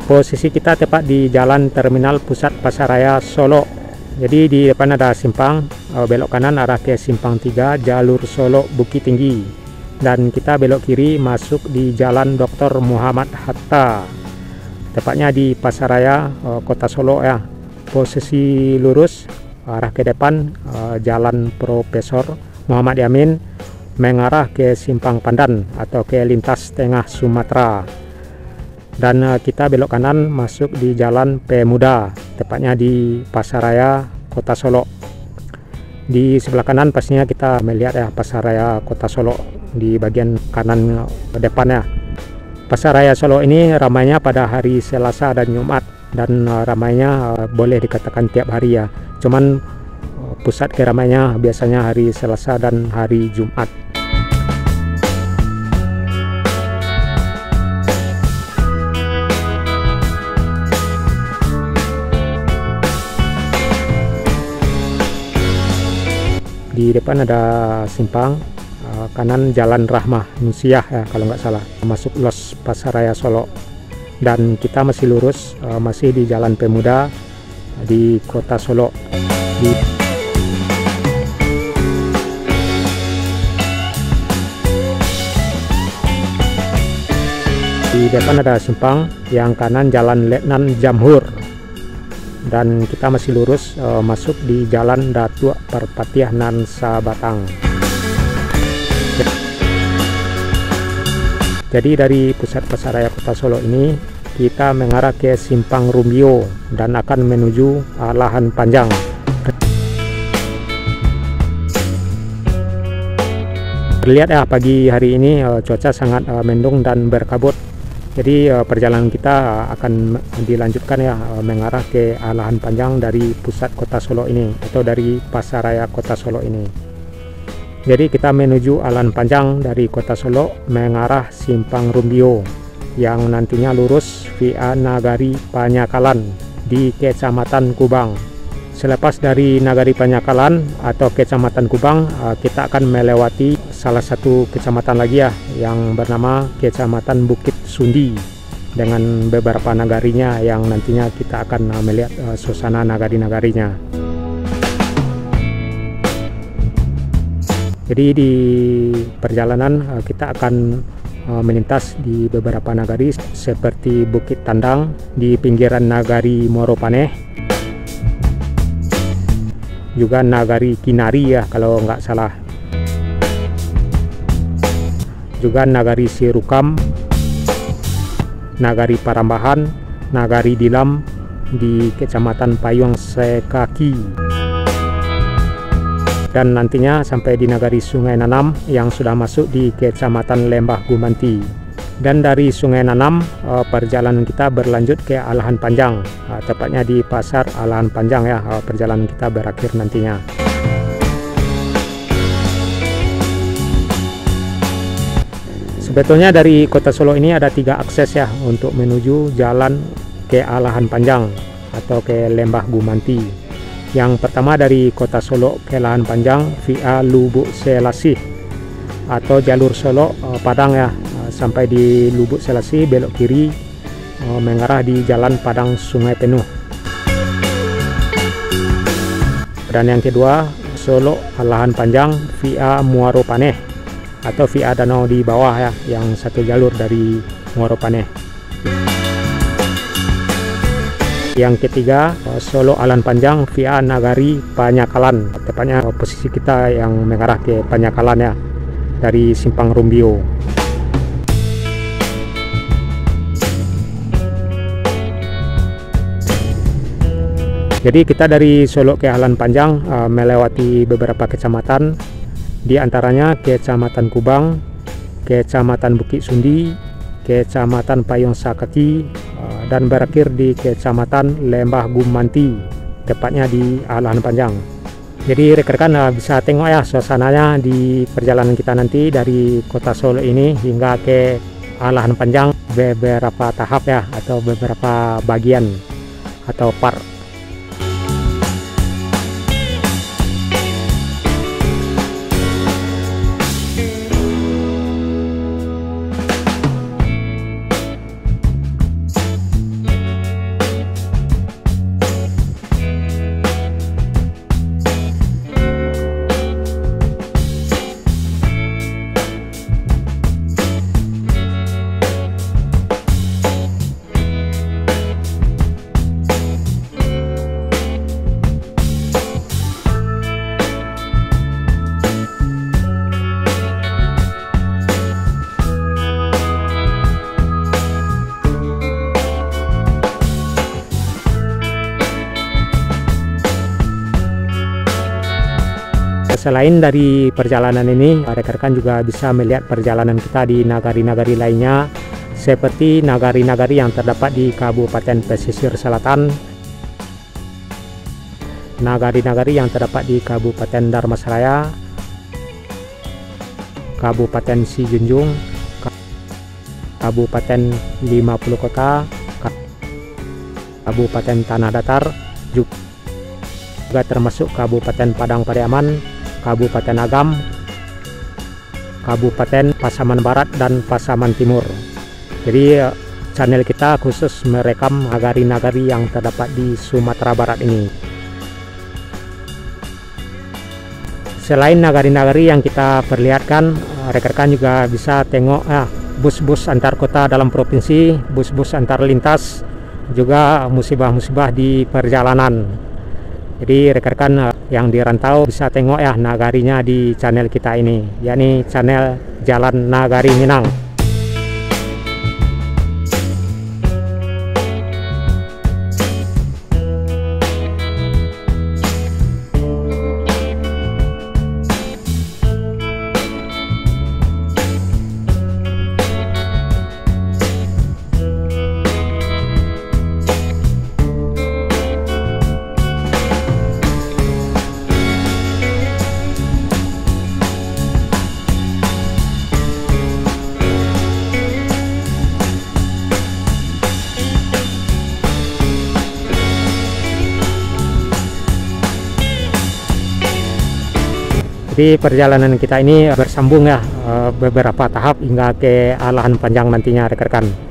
Posisi kita tepat di Jalan Terminal Pusat Pasaraya Solo. Jadi di depan ada simpang, belok kanan arah ke simpang 3 jalur Solo Bukit Tinggi, dan kita belok kiri masuk di Jalan Dr. Muhammad Hatta, tepatnya di Pasaraya Kota Solo ya. Posisi lurus arah ke depan Jalan Profesor Muhammad Yamin mengarah ke Simpang Pandan atau ke lintas tengah Sumatera, dan kita belok kanan masuk di Jalan Pemuda, tepatnya di Pasaraya Kota Solo. Di sebelah kanan pastinya kita melihat ya Pasaraya Kota Solo di bagian kanan depannya. Pasaraya Solo ini ramainya pada hari Selasa dan Jumat, dan ramainya boleh dikatakan tiap hari ya. Cuman pusat keramainya biasanya hari Selasa dan hari Jumat. Di depan ada simpang, kanan Jalan Rahmah Nusiah ya kalau nggak salah, masuk Los Pasaraya Solo, dan kita masih lurus, masih di Jalan Pemuda di Kota Solo. Di depan ada simpang, yang kanan Jalan Letnan Jamhur, dan kita masih lurus masuk di Jalan Datuk Perpatiah nan Sabatang. Jadi dari pusat Pasaraya Kota Solo ini kita mengarah ke Simpang Rumbio dan akan menuju Lahan Panjang. Terlihat ya pagi hari ini cuaca sangat mendung dan berkabut. Jadi perjalanan kita akan dilanjutkan ya mengarah ke Lahan Panjang dari pusat Kota Solo ini atau dari Pasaraya Kota Solo ini. Jadi kita menuju Lahan Panjang dari Kota Solo mengarah Simpang Rumbio yang nantinya lurus via Nagari Panyakalan di Kecamatan Kubang. Selepas dari Nagari Panyakalan atau Kecamatan Kubang, kita akan melewati salah satu kecamatan lagi ya yang bernama Kecamatan Bukit Sundi dengan beberapa nagarinya yang nantinya kita akan melihat suasana nagari-nagarinya. Jadi di perjalanan kita akan melintas di beberapa nagari seperti Bukit Tandang di pinggiran Nagari Moropaneh, juga Nagari Kinari ya kalau nggak salah, juga Nagari Sirukam, Nagari Parambahan, Nagari Dilam di Kecamatan Payung Sekaki, dan nantinya sampai di Nagari Sungai Nanam yang sudah masuk di Kecamatan Lembah Gumanti. Dan dari Sungai Nanam perjalanan kita berlanjut ke Lahan Panjang, tepatnya di Pasar Lahan Panjang ya perjalanan kita berakhir nantinya. Sebetulnya dari Kota Solo ini ada 3 akses ya untuk menuju jalan ke Lahan Panjang atau ke Lembah Gumanti. Yang pertama dari Kota Solo ke Lahan Panjang via Lubuk Selasih atau jalur Solo Padang ya, sampai di Lubuk Selasih belok kiri mengarah di Jalan Padang Sungai Penuh. Dan yang kedua Solo Lahan Panjang via Muaro Paneh atau via danau di bawah ya, yang satu jalur dari Muaro Paneh. Yang ketiga Solo Lahan Panjang via Nagari Panyakalan, tepatnya posisi kita yang mengarah ke Panyakalan ya dari Simpang Rumbio. Jadi kita dari Solo ke Lahan Panjang melewati beberapa kecamatan, di antaranya Kecamatan Kubang, Kecamatan Bukit Sundi, Kecamatan Payung Sakaki, dan berakhir di Kecamatan Lembah Gumanti, tepatnya di Lahan Panjang. Jadi rekan-rekan bisa tengok ya suasananya di perjalanan kita nanti dari Kota Solo ini hingga ke Lahan Panjang, beberapa tahap ya atau beberapa bagian atau part. Selain dari perjalanan ini, rekan-rekan juga bisa melihat perjalanan kita di nagari-nagari lainnya, seperti nagari-nagari yang terdapat di Kabupaten Pesisir Selatan, nagari-nagari yang terdapat di Kabupaten Dharmasraya, Kabupaten Sijunjung, Kabupaten 50 Kota, Kabupaten Tanah Datar, juga termasuk Kabupaten Padang Pariaman, Kabupaten Agam, Kabupaten Pasaman Barat, dan Pasaman Timur. Jadi channel kita khusus merekam nagari-nagari yang terdapat di Sumatera Barat ini. Selain nagari-nagari yang kita perlihatkan, rekan-rekan juga bisa tengok bus-bus antar kota dalam provinsi, bus-bus antar lintas, juga musibah-musibah di perjalanan. Jadi rekan-rekan yang di rantau bisa tengok nagarinya di channel kita ini, yakni channel Jalan Nagari Minang. Jadi perjalanan kita ini bersambung beberapa tahap hingga ke Alahan Panjang nantinya rekan-rekan.